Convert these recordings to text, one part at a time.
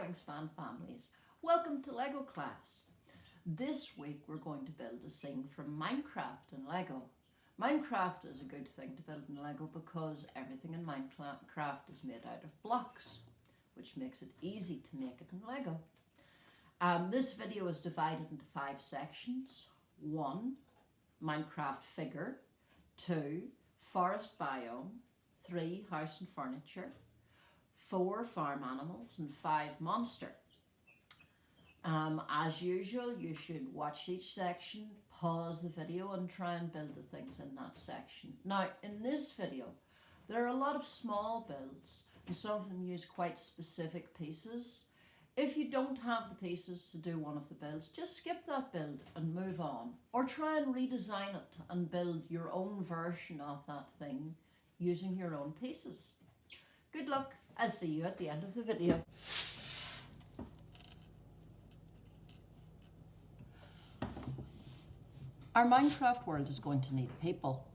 Wingspan families, welcome to Lego class. This week we're going to build a scene from Minecraft in Lego. Minecraft is a good thing to build in Lego because everything in Minecraft is made out of blocks, which makes it easy to make it in Lego. This video is divided into 5 sections. 1, Minecraft figure. 2, forest biome. 3, house and furniture. 4, farm animals, and 5, monster. As usual, you should watch each section, pause the video and try and build the things in that section. Now, in this video, there are a lot of small builds and some of them use quite specific pieces. If you don't have the pieces to do one of the builds, just skip that build and move on, or try and redesign it and build your own version of that thing using your own pieces. Good luck. I'll see you at the end of the video. Our Minecraft world is going to need people.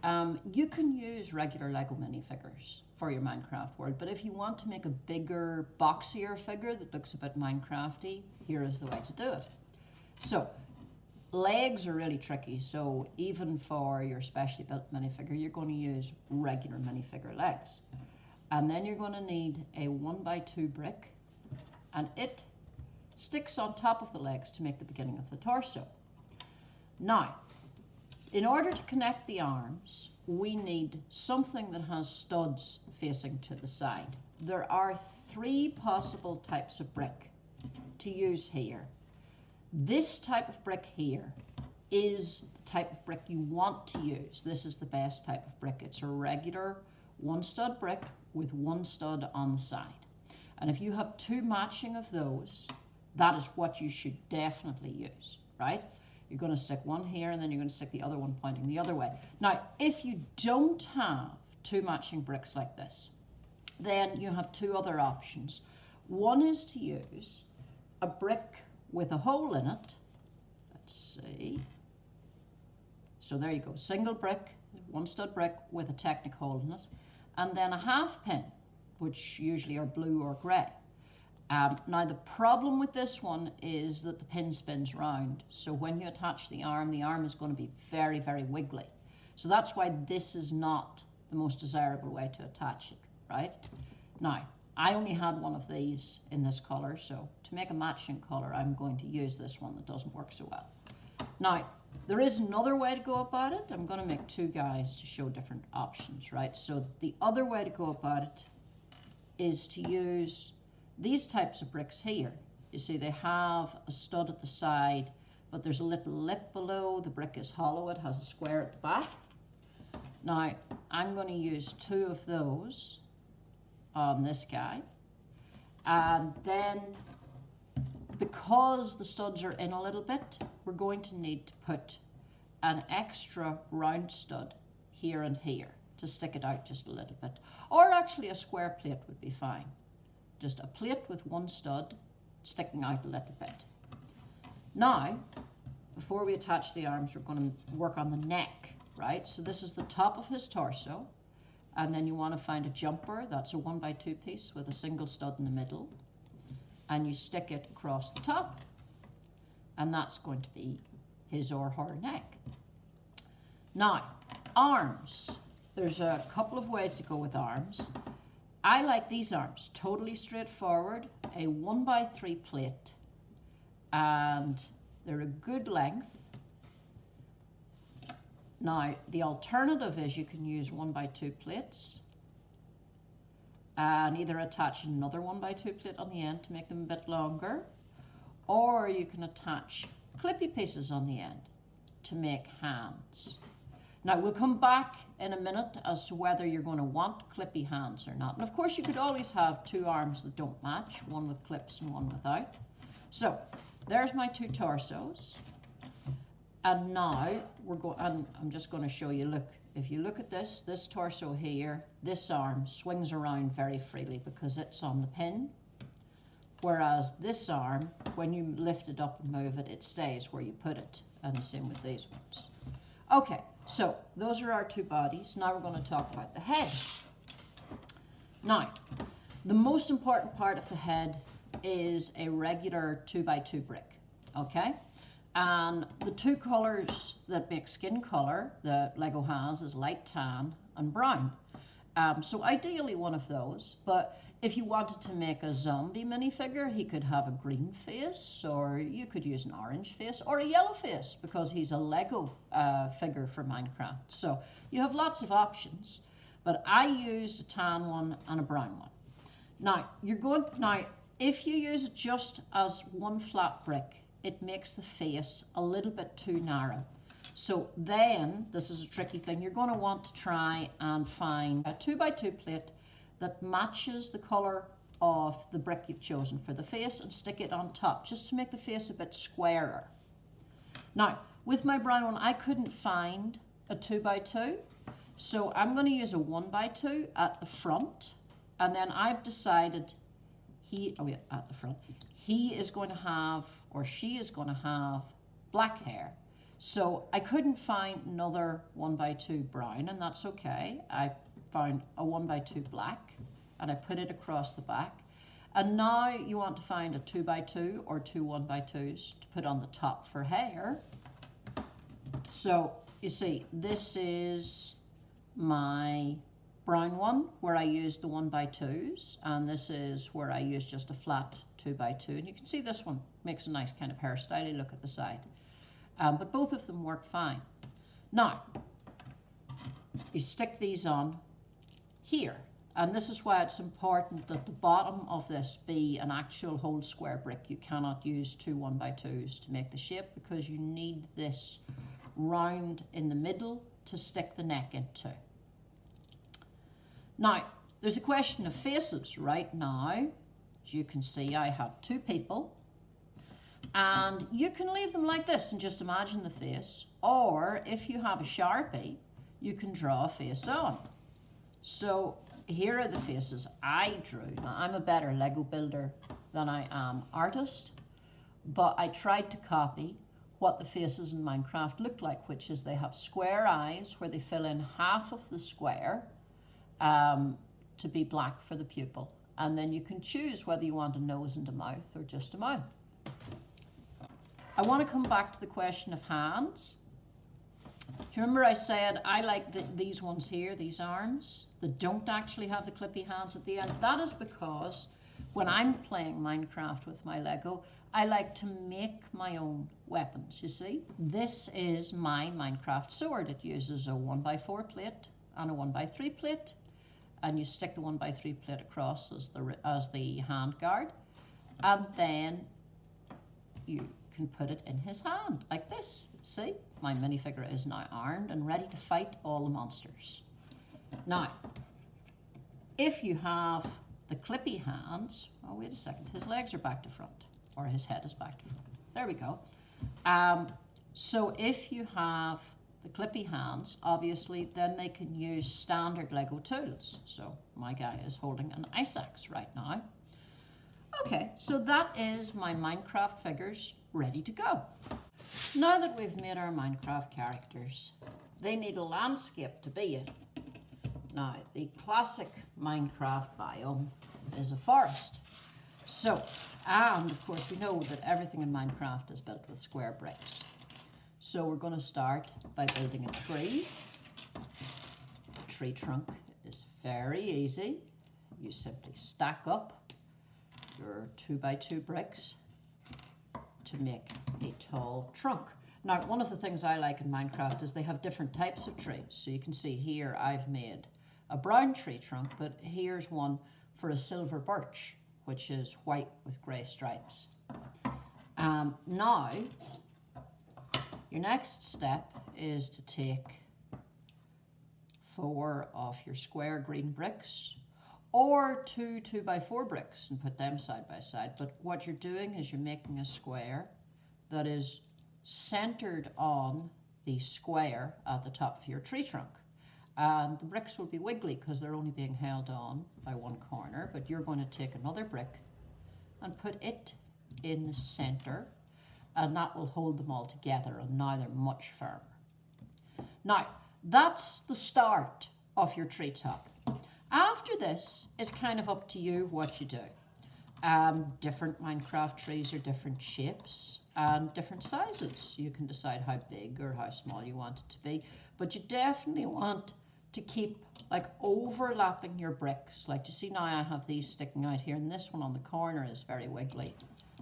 You can use regular Lego minifigures for your Minecraft world, but if you want to make a bigger, boxier figure that looks a bit Minecrafty, here is the way to do it. So, legs are really tricky, so even for your specially built minifigure, you're going to use regular minifigure legs. And then you're going to need a 1x2 brick, and it sticks on top of the legs to make the beginning of the torso. Now, in order to connect the arms, we need something that has studs facing to the side. There are 3 possible types of brick to use here. This type of brick here is the type of brick you want to use. This is the best type of brick. It's a regular 1-stud brick with 1 stud on the side. And if you have 2 matching of those, that is what you should definitely use, right? You're going to stick one here and then you're going to stick the other one pointing the other way. Now, if you don't have 2 matching bricks like this, then you have 2 other options. One is to use a brick with a hole in it. Let's see. So there you go, single brick, 1-stud brick with a Technic hole in it. And then a half pin, which usually are blue or grey. Now the problem with this one is that the pin spins round. So when you attach the arm is going to be very, very wiggly. So that's why this is not the most desirable way to attach it, right? Now, I only had one of these in this colour, so to make a matching colour, I'm going to use this one that doesn't work so well. Now, there is another way to go about it. I'm going to make 2 guys to show different options, right? So the other way to go about it is to use these types of bricks here. You see they have a stud at the side, but there's a little lip below. The brick is hollow, it has a square at the back. Now, I'm going to use 2 of those on this guy. And then, because the studs are in a little bit, we're going to need to put an extra round stud here and here to stick it out just a little bit. Or actually a square plate would be fine. Just a plate with 1 stud sticking out a little bit. Now, before we attach the arms, we're going to work on the neck, right? So this is the top of his torso. And then you want to find a jumper. That's a 1x2 piece with a single stud in the middle. And you stick it across the top. And that's going to be his or her neck. Now, arms. There's a couple of ways to go with arms. I like these arms, totally straightforward, a 1x3 plate, and they're a good length. Now, the alternative is you can use 1x2 plates and either attach another 1x2 plate on the end to make them a bit longer, or you can attach clippy pieces on the end to make hands. Now, we'll come back in a minute as to whether you're going to want clippy hands or not. And of course, you could always have 2 arms that don't match, one with clips and one without. So, there's my 2 torsos. And now, I'm just going to show you, look, if you look at this torso here, this arm swings around very freely because it's on the pin. Whereas this arm, when you lift it up and move it, it stays where you put it. And the same with these ones. Okay, so those are our 2 bodies. Now we're going to talk about the head. Now, The most important part of the head is a regular 2x2 brick, okay? And the two colours that make skin colour that Lego has is light tan and brown. So ideally one of those, but if you wanted to make a zombie minifigure, he could have a green face, or you could use an orange face, or a yellow face, because he's a Lego figure for Minecraft. So you have lots of options, but I used a tan one and a brown one. Now, if you use it just as one flat brick, it makes the face a little bit too narrow. So then, this is a tricky thing, you're going to want to try and find a 2x2 plate that matches the colour of the brick you've chosen for the face and stick it on top, just to make the face a bit squarer. Now, with my brown one, I couldn't find a 2x2, so I'm going to use a 1x2 at the front, and then I've decided at the front, he is going to have, or she is going to have, black hair. So I couldn't find another 1x2 brown, and that's okay. I found a 1x2 black, and I put it across the back. And now you want to find a 2x2 or two 1x2s to put on the top for hair. So you see, this is my brown one where I used the 1x2s, and this is where I used just a flat 2x2. And you can see this one makes a nice kind of hairstyle look at the side. But both of them work fine. Now, you stick these on here. And this is why it's important that the bottom of this be an actual whole square brick. You cannot use two 1x2s to make the shape, because you need this round in the middle to stick the neck into. Now, there's a question of faces right now. As you can see, I have two people. And you can leave them like this and just imagine the face. Or if you have a Sharpie, you can draw a face on. So here are the faces I drew. Now, I'm a better Lego builder than I am artist, but I tried to copy what the faces in Minecraft look like, which is they have square eyes where they fill in half of the square to be black for the pupil. And then you can choose whether you want a nose and a mouth or just a mouth. I want to come back to the question of hands. Do you remember I said I like these ones here, these arms, that don't actually have the clippy hands at the end? That is because when I'm playing Minecraft with my Lego, I like to make my own weapons, you see. This is my Minecraft sword. It uses a 1x4 plate and a 1x3 plate, and you stick the 1x3 plate across as the hand guard, and then you can put it in his hand like this. See, my minifigure is now armed and ready to fight all the monsters. Now, if you have the clippy hands, oh wait a second, his legs are back to front, or his head is back to front. There we go. So if you have the clippy hands, obviously, then they can use standard Lego tools. So my guy is holding an ice axe right now. Okay, so that is my Minecraft figures ready to go. Now that we've made our Minecraft characters, they need a landscape to be in. Now, the classic Minecraft biome is a forest. So, and of course we know that everything in Minecraft is built with square bricks. So we're going to start by building a tree. The tree trunk is very easy. You simply stack up your 2x2 bricks to make a tall trunk. Now, one of the things I like in Minecraft is they have different types of trees. So you can see here I've made a brown tree trunk, but here's one for a silver birch, which is white with grey stripes. Now, your next step is to take 4 of your square green bricks, or 2 2x4 bricks, and put them side by side. But what you're doing is you're making a square that is centered on the square at the top of your tree trunk. And the bricks will be wiggly because they're only being held on by one corner, but you're going to take another brick and put it in the center, and that will hold them all together, and now they're much firmer. Now, that's the start of your treetop. After this, it's kind of up to you what you do. Different Minecraft trees are different shapes and different sizes. You can decide how big or how small you want it to be, but you definitely want to keep like overlapping your bricks. Like you see now I have these sticking out here, and this one on the corner is very wiggly.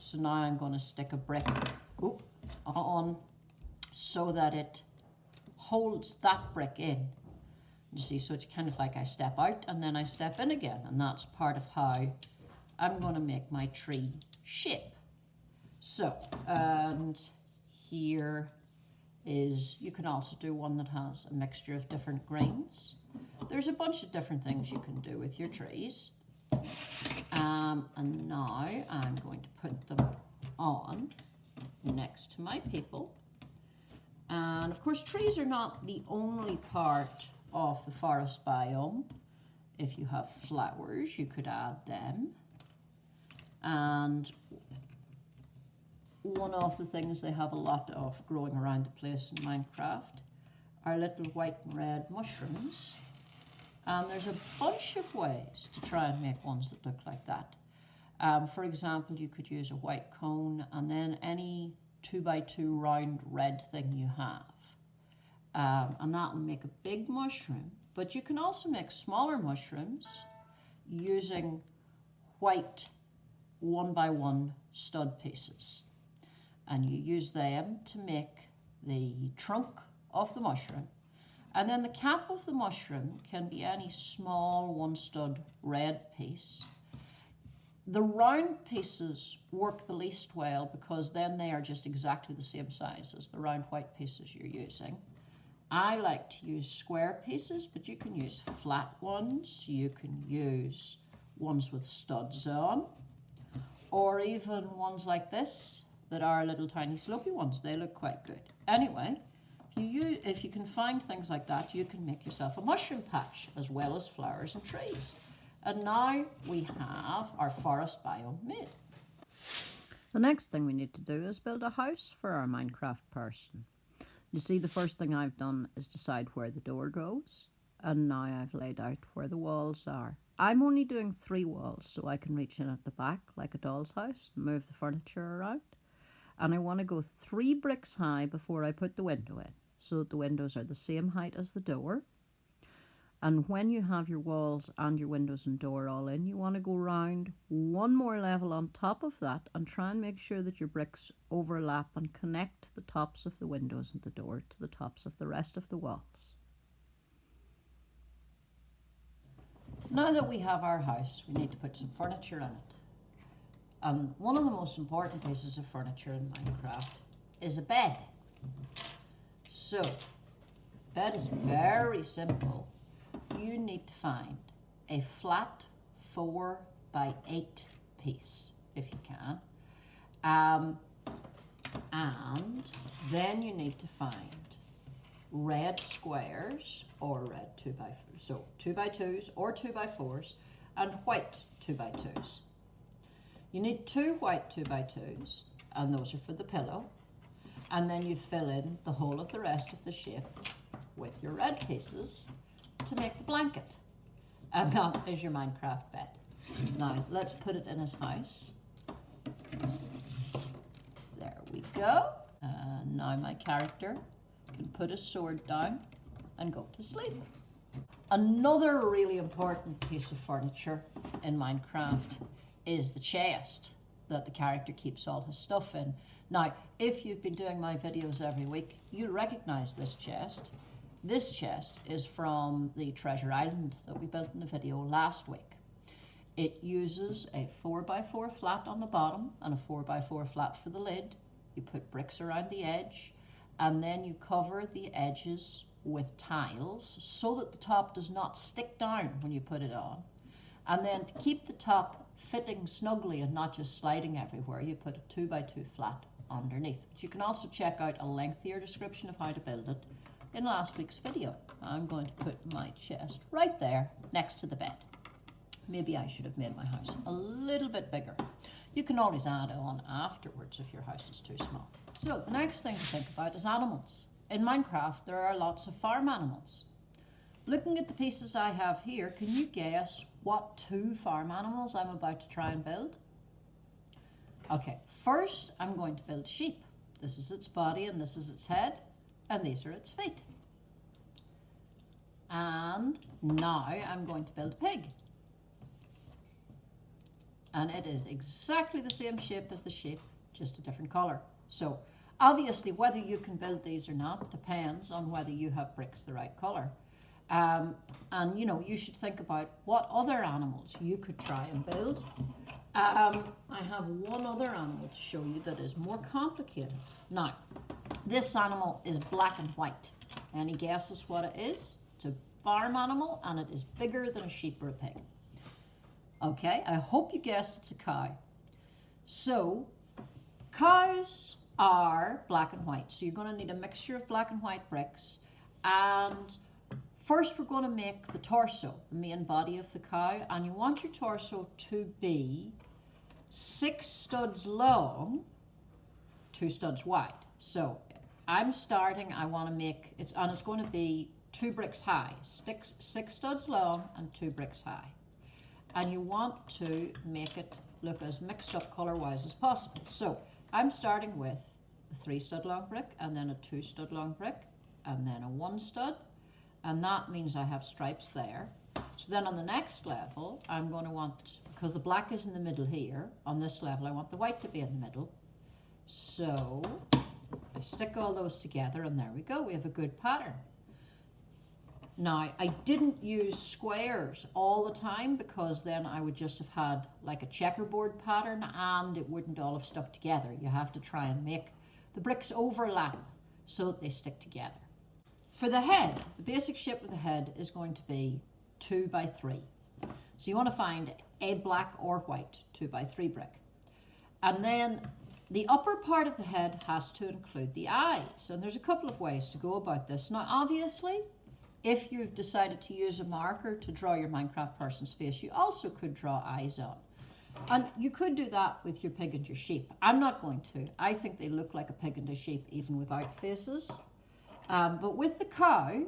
So now I'm going to stick a brick on so that it holds that brick in. You see, so it's kind of like I step out and then I step in again, and that's part of how I'm going to make my tree shape. So, and here is, you can also do one that has a mixture of different greens. There's a bunch of different things you can do with your trees. And now I'm going to put them on next to my people. And of course, trees are not the only part of the forest biome. If you have flowers, you could add them. And one of the things they have a lot of growing around the place in Minecraft are little white and red mushrooms. And there's a bunch of ways to try and make ones that look like that. For example, you could use a white cone and then any 2x2 round red thing you have. And that will make a big mushroom. But you can also make smaller mushrooms using white 1x1 stud pieces. And you use them to make the trunk of the mushroom. And then the cap of the mushroom can be any small 1 stud red piece. The round pieces work the least well because then they are just exactly the same size as the round white pieces you're using. I like to use square pieces, but you can use flat ones. You can use ones with studs on, or even ones like this that are little tiny slopey ones. They look quite good. Anyway, if you can find things like that, you can make yourself a mushroom patch as well as flowers and trees. And now we have our forest biome made. The next thing we need to do is build a house for our Minecraft person. You see, the first thing I've done is decide where the door goes, and now I've laid out where the walls are. I'm only doing 3 walls so I can reach in at the back like a doll's house, move the furniture around. And I want to go 3 bricks high before I put the window in, so that the windows are the same height as the door. And when you have your walls and your windows and door all in, you want to go round 1 more level on top of that and try and make sure that your bricks overlap and connect the tops of the windows and the door to the tops of the rest of the walls. Now that we have our house, we need to put some furniture in it. And one of the most important pieces of furniture in Minecraft is a bed. So, bed is very simple. You need to find a flat 4x8 piece, if you can. And then you need to find red squares or red 2x4, so 2x2s or 2x4s, and white 2x2s. You need 2 white 2x2s, and those are for the pillow. And then you fill in the whole of the rest of the shape with your red pieces to make the blanket. And that is your Minecraft bed. Now, let's put it in his house. There we go. And now my character can put his sword down and go to sleep. Another really important piece of furniture in Minecraft is the chest that the character keeps all his stuff in. Now, if you've been doing my videos every week, you'll recognize this chest. This chest is from the Treasure Island that we built in the video last week. It uses a 4x4 flat on the bottom and a 4x4 flat for the lid. You put bricks around the edge, and then you cover the edges with tiles so that the top does not stick down when you put it on. And then to keep the top fitting snugly and not just sliding everywhere, you put a 2x2 flat underneath. But you can also check out a lengthier description of how to build it in last week's video. I'm going to put my chest right there next to the bed. Maybe I should have made my house a little bit bigger. You can always add on afterwards if your house is too small. So the next thing to think about is animals. In Minecraft, there are lots of farm animals. looking at the pieces I have here, can you guess what two farm animals I'm about to try and build? Okay, first I'm going to build a sheep. This is its body and this is its head, and these are its feet. And now I'm going to build a pig. And it is exactly the same shape as the sheep, just a different colour. So obviously whether you can build these or not depends on whether you have bricks the right colour. And you know, you should think about what other animals you could try and build. I have one other animal to show you that is more complicated. Now, this animal is black and white. Any guesses what it is? It's a farm animal and it is bigger than a sheep or a pig. Okay, I hope you guessed it's a cow. So, cows are black and white. So you're going to need a mixture of black and white bricks. And first we're going to make the torso, the main body of the cow. And you want your torso to be 6 studs long, 2 studs wide. So I'm starting, I want to make it, and it's going to be 2 bricks high, 6 studs long and 2 bricks high. And you want to make it look as mixed up colour wise as possible. So I'm starting with a 3 stud long brick, and then a 2 stud long brick, and then a 1 stud, and that means I have stripes there. So then on the next level, I'm going to want, because the black is in the middle here, on this level I want the white to be in the middle. So I stick all those together and there we go, we have a good pattern. Now, I didn't use squares all the time because then I would just have had like a checkerboard pattern and it wouldn't all have stuck together. You have to try and make the bricks overlap so that they stick together. For the head, the basic shape of the head is going to be 2 by 3. So you want to find a black or white 2 by 3 brick. And then the upper part of the head has to include the eyes. And there's a couple of ways to go about this. Now, obviously, if you've decided to use a marker to draw your Minecraft person's face, you also could draw eyes on. And you could do that with your pig and your sheep. I'm not going to. I think they look like a pig and a sheep even without faces. But with the cow,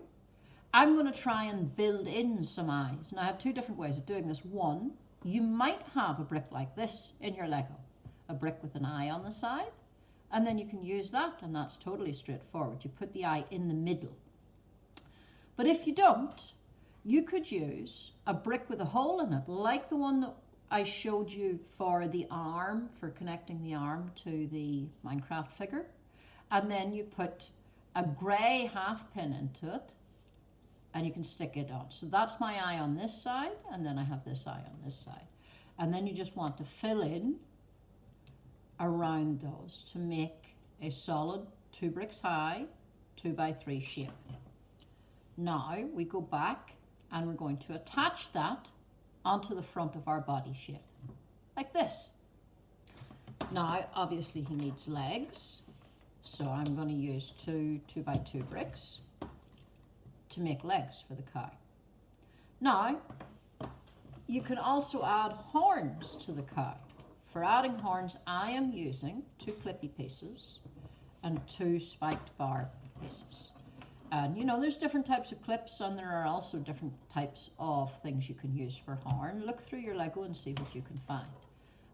I'm going to try and build in some eyes. And I have 2 different ways of doing this. One, you might have a brick like this in your Lego. A brick with an eye on the side. And then you can use that, and that's totally straightforward. You put the eye in the middle. But if you don't, you could use a brick with a hole in it, like the one that I showed you for the arm, for connecting the arm to the Minecraft figure. And then you put a grey half pin into it, and you can stick it on. So that's my eye on this side, and then I have this eye on this side. And then you just want to fill in around those to make a solid 2 bricks high, 2 by 3 shape. Now we go back and we're going to attach that onto the front of our body shape, like this. Now, obviously he needs legs, so I'm going to use 2 by 2 bricks to make legs for the cow. Now, you can also add horns to the cow. For adding horns, I am using 2 clippy pieces and 2 spiked bar pieces. And you know, there's different types of clips, and there are also different types of things you can use for horn. Look through your Lego and see what you can find.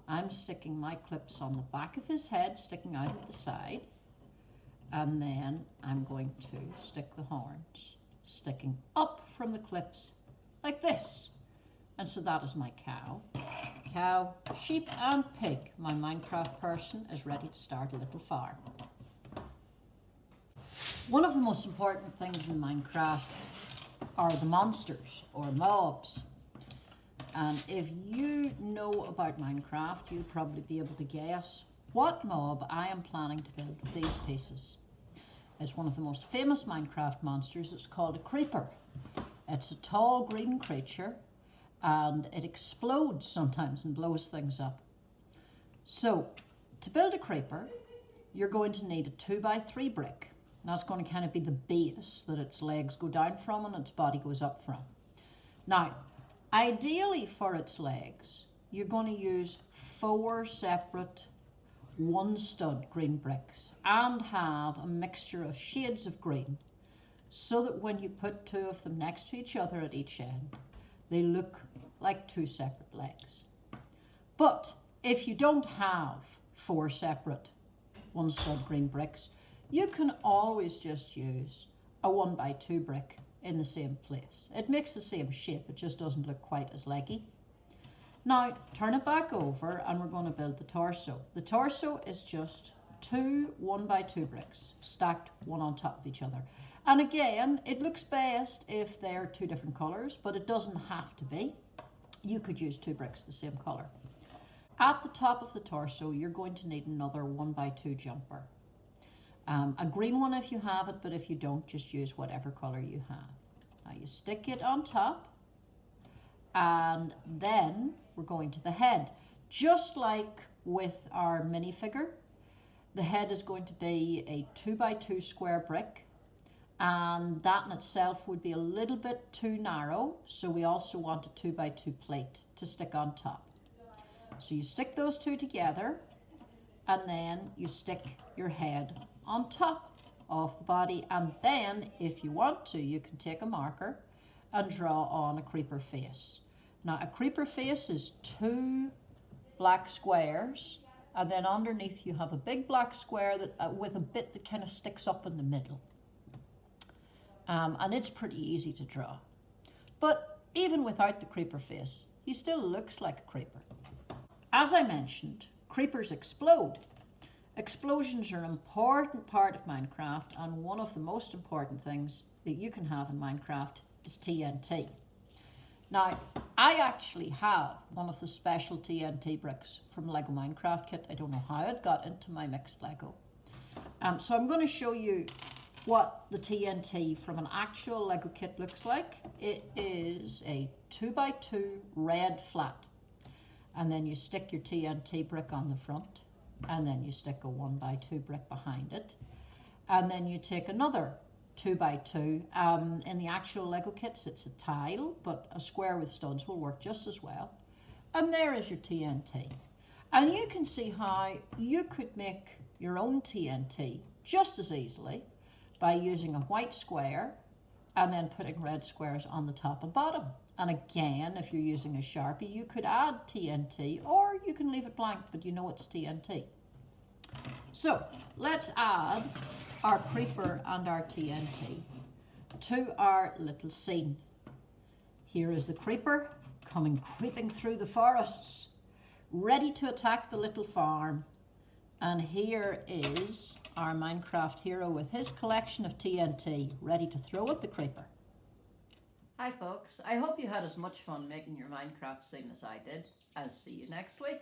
I'm sticking my clips on the back of his head, sticking out at the side. And then I'm going to stick the horns, sticking up from the clips like this. And so that is my cow. Cow, sheep and pig. My Minecraft person is ready to start a little farm. One of the most important things in Minecraft are the monsters or mobs. And if you know about Minecraft, you'll probably be able to guess what mob I am planning to build with these pieces. It's one of the most famous Minecraft monsters. It's called a creeper. It's a tall green creature and it explodes sometimes and blows things up. So to build a creeper, you're going to need a 2 by 3 brick. That's going to kind of be the base that its legs go down from and its body goes up from. Now, ideally for its legs, you're going to use 4 separate 1 stud green bricks and have a mixture of shades of green. so that when you put two of them next to each other at each end, they look like two separate legs. But if you don't have 4 separate 1 stud green bricks, you can always just use a 1x2 brick in the same place. It makes the same shape, it just doesn't look quite as leggy. Now turn it back over and we're going to build the torso. The torso is just 2 1x2 bricks stacked one on top of each other. And again, it looks best if they're 2 different colours, but it doesn't have to be. You could use 2 bricks the same colour. At the top of the torso, you're going to need another 1x2 jumper. A green one if you have it, but if you don't, just use whatever colour you have. Now you stick it on top, and then we're going to the head. Just like with our minifigure, the head is going to be a 2x2 square brick, and that in itself would be a little bit too narrow, so we also want a 2x2 plate to stick on top. So you stick those two together, and then you stick your head on top of the body, and then if you want to, you can take a marker and draw on a creeper face. Now a creeper face is 2 black squares, and then underneath you have a big black square that with a bit that kind of sticks up in the middle. And it's pretty easy to draw. But even without the creeper face, he still looks like a creeper. As I mentioned, creepers explode. Explosions are an important part of Minecraft, and one of the most important things that you can have in Minecraft is TNT. Now, I actually have one of the special TNT bricks from LEGO Minecraft kit. I don't know how it got into my mixed LEGO. So I'm going to show you what the TNT from an actual LEGO kit looks like. It is a 2x2 red flat. And then you stick your TNT brick on the front, and then you stick a 1x2 brick behind it. And then you take another 2x2. In the actual LEGO kits, it's a tile, but a square with studs will work just as well. And there is your TNT. And you can see how you could make your own TNT just as easily by using a white square and then putting red squares on the top and bottom. And again, if you're using a Sharpie, you could add TNT, or you can leave it blank, but you know it's TNT. So let's add our creeper and our TNT to our little scene. Here is the creeper coming creeping through the forests, ready to attack the little farm. And here is our Minecraft hero with his collection of TNT, ready to throw at the creeper. Hi folks, I hope you had as much fun making your Minecraft scene as I did. I'll see you next week.